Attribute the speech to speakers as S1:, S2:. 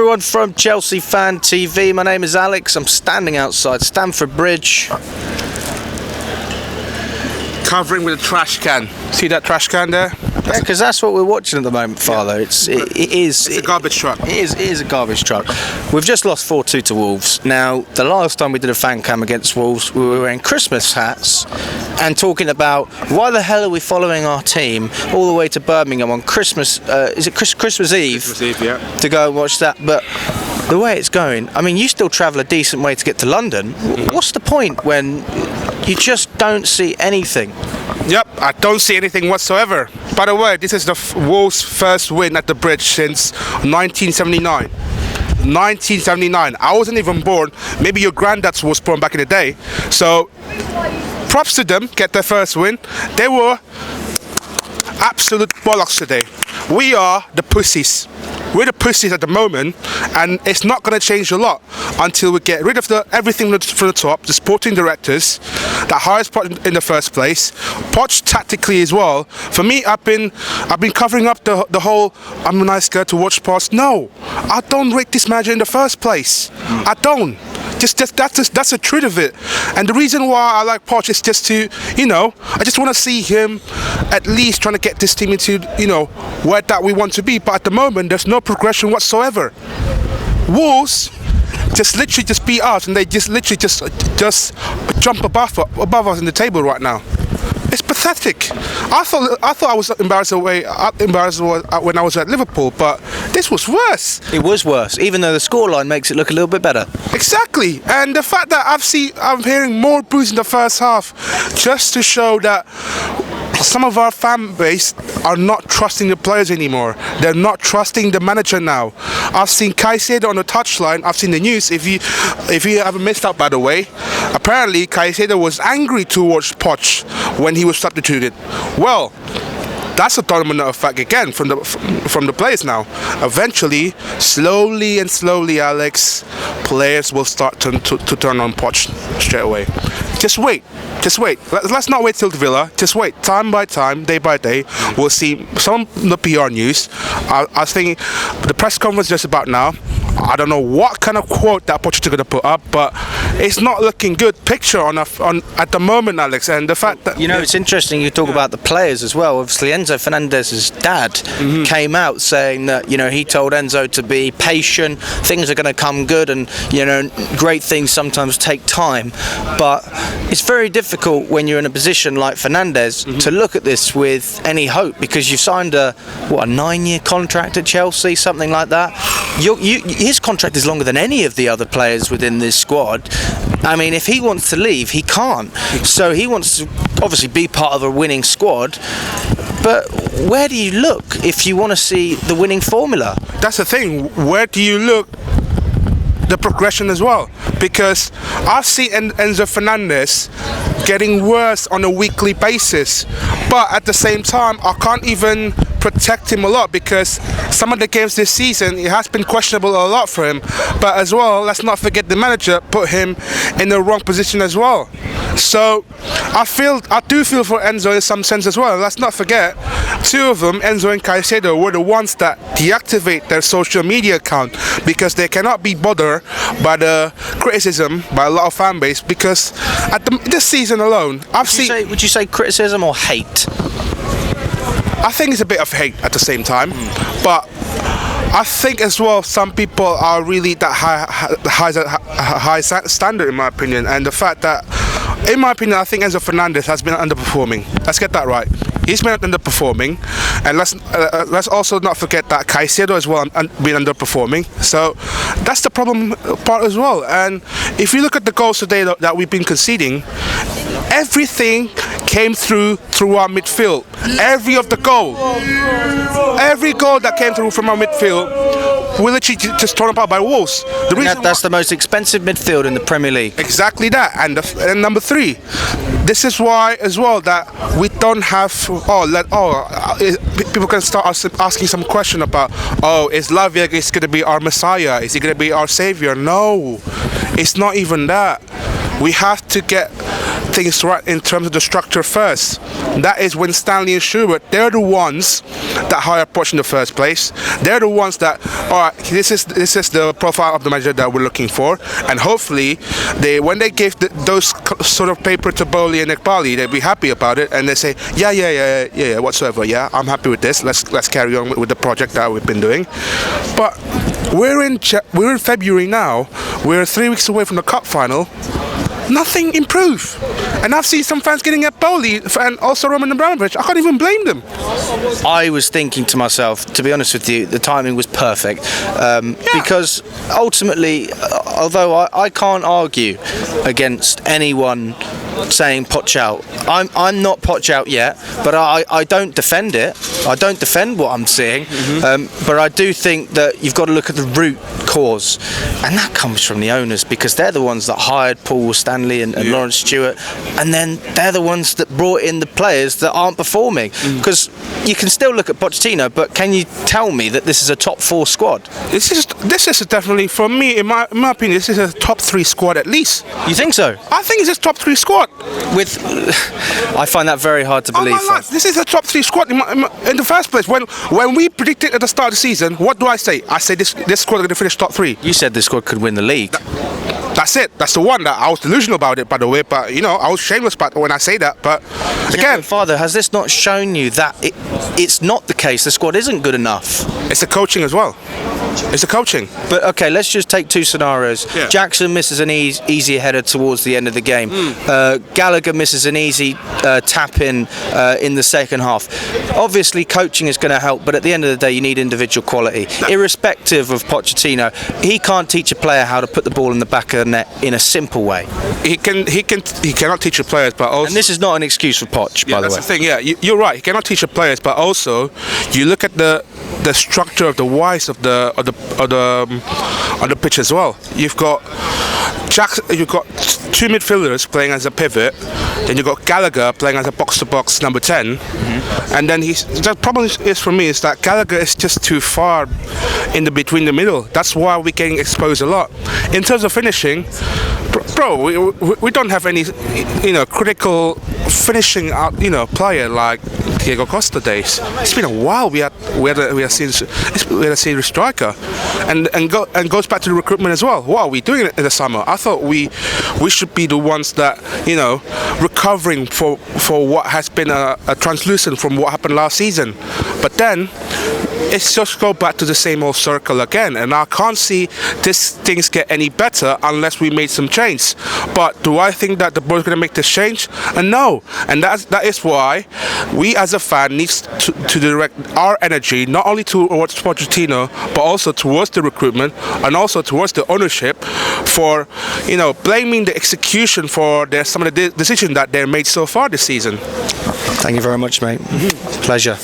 S1: everyone from Chelsea Fan TV. My name is Alex. I'm standing outside Stamford Bridge.
S2: Covering with a trash can. See that trash can there?
S1: Yeah, because that's what we're watching at the moment, Fathur. It's
S2: a garbage truck.
S1: It is a garbage truck. We've just lost 4-2 to Wolves. Now, the last time we did a fan cam against Wolves, we were wearing Christmas hats and talking about why the hell are we following our team all the way to Birmingham on Christmas? Is it Christmas Eve?
S2: Christmas Eve, yeah.
S1: To go and watch that, but the way it's going, I mean, you still travel a decent way to get to London. What's the point when you just don't see anything?
S2: Yep, I don't see anything whatsoever. By the way, this is the Wolves' first win at the Bridge since 1979. 1979. I wasn't even born. Maybe your granddad was born back in the day. So, props to them, get their first win. They were absolute bollocks today. We are the pussies. We're the pussies at the moment, and it's not going to change a lot until we get rid of everything from the top, the sporting directors, that hired Poch in the first place, Poch tactically as well. For me, I've been covering up the whole I'm a nice guy to watch Poch. No, I don't rate this manager in the first place. I don't. That's the truth of it. And the reason why I like Poch is just to, I just want to see him at least trying to get this team into, where that we want to be. But at the moment, there's no progression whatsoever. Wolves literally beat us, and they just jump above us in the table right now. It's pathetic. I thought I was embarrassed when I was at Liverpool, but this was worse.
S1: It was worse, even though the scoreline makes it look a little bit better.
S2: Exactly, and the fact that I'm hearing more boos in the first half, just to show that some of our fan base are not trusting the players anymore. They're not trusting the manager now. I've seen Caicedo on the touchline. I've seen the news. If you haven't missed out, by the way, apparently Caicedo was angry towards Poch when he was substituted. Well, that's a domino effect again from the players now. Eventually, slowly, Alex, players will start to turn on Poch straight away. Just wait. Let's not wait till Villa. Just wait. Time by time, day by day, we'll see some of the PR news. I think the press conference just about now. I don't know what kind of quote that Poch is going to put up, but it's not looking good picture on at the moment, Alex. And the fact that
S1: it's interesting you talk about the players as well. Obviously, Enzo Fernandez's dad came out saying that he told Enzo to be patient. Things are going to come good, and great things sometimes take time. But it's very difficult when you're in a position like Fernandez to look at this with any hope, because you've signed a 9-year contract at Chelsea, something like that. His contract is longer than any of the other players within this squad. I mean, if he wants to leave, he can't. So he wants to obviously be part of a winning squad. But where do you look if you want to see the winning formula?
S2: That's the thing. Where do you look? The progression as well, because I've seen Enzo Fernandez getting worse on a weekly basis, but at the same time I can't even protect him a lot, because some of the games this season it has been questionable a lot for him. But as well, let's not forget the manager put him in the wrong position as well. So I do feel for Enzo in some sense as well. Let's not forget, two of them, Enzo and Caicedo, were the ones that deactivate their social media account because they cannot be bothered by the criticism by a lot of fan base. Because this season alone,
S1: Would you say criticism or hate?
S2: I think it's a bit of hate at the same time, but I think as well some people are really that high standard, in my opinion, and the fact that, in my opinion, I think Enzo Fernandez has been underperforming. Let's get that right. He's been underperforming, and let's also not forget that Caicedo as well been underperforming. So that's the problem part as well. And if you look at the goals today that we've been conceding, everything came through our midfield. Every goal that came through from our midfield, we literally just torn apart by Wolves.
S1: That's the most expensive midfield in the Premier League.
S2: Exactly that. And number 3, this is why as well that we don't have. People can start asking some question about, is Lavia going to be our Messiah? Is he going to be our savior? No, it's not even that. We have to get things right in terms of the structure first. That is when Stanley and Schubert, they're the ones that hire Poch in the first place. They're the ones that, all right, this is the profile of the manager that we're looking for, and hopefully when they give those sort of paper to Bowley and Ekbali, they'll be happy about it, and they say, yeah, whatsoever, yeah, I'm happy with this. Let's carry on with the project that we've been doing. But we're in February now. We're 3 weeks away from the cup final. Nothing improved, and I've seen some fans getting at Bowley and also Roman Abramovich. I can't even blame them.
S1: I was thinking to myself, to be honest with you, the timing was perfect, because ultimately, although I can't argue against anyone saying Poch out, I'm not Poch out yet, but I don't defend it. I don't defend what I'm seeing, but I do think that you've got to look at the root cause, and that comes from the owners, because they're the ones that hired Paul Stanley and Lawrence Stewart, and then they're the ones that brought in the players that aren't performing. Because you can still look at Pochettino, but can you tell me that this is a top 4 squad?
S2: This is definitely, for me, in my opinion, this is a top 3 squad at least.
S1: You think so?
S2: I think it's a top 3 squad.
S1: I find that very hard to believe.
S2: This is a top 3 squad in the first place. When we predicted at the start of the season, what do I say? I say this squad is going to finish top 3.
S1: You said this squad could win the league.
S2: That's it. That's the one that I was delusional about it, by the way. But I was shameless about when I say that. But again,
S1: Father, has this not shown you that it's not the case? The squad isn't good enough.
S2: It's the coaching as well. It's the coaching.
S1: But okay, let's just take 2 scenarios.
S2: Yeah.
S1: Jackson misses an easy header towards the end of the game. Gallagher misses an easy tap in the second half. Obviously, coaching is going to help, but at the end of the day, you need individual quality. Irrespective of Pochettino, he can't teach a player how to put the ball in the back of the net in a simple way. He
S2: cannot teach the players, but also.
S1: And this is not an excuse for Poch, by the way.
S2: That's the thing. Yeah, you're right. He cannot teach the players, but also you look at the structure of the whys of the pitch as well. You've got you've got 2 midfielders playing as a pivot, then you've got Gallagher playing as a box-to-box number 10, and then the problem is for me is that Gallagher is just too far between the middle. That's why we're getting exposed a lot. In terms of finishing, bro, we don't have any critical finishing player like Diego Costa days. It's been a while. We have seen a serious striker, and goes back to the recruitment as well. What are we doing in the summer? I thought we should be the ones that recovering for what has been a translucent from what happened last season, but then it's just go back to the same old circle again, and I can't see things get any better unless we made some change. But do I think that the board's going to make this change? No, and that is why we as a fan needs to direct our energy not only towards Pochettino but also towards the recruitment and also towards the ownership for blaming the execution for some of the decisions that they made so far this season.
S1: Thank you very much, mate. Pleasure.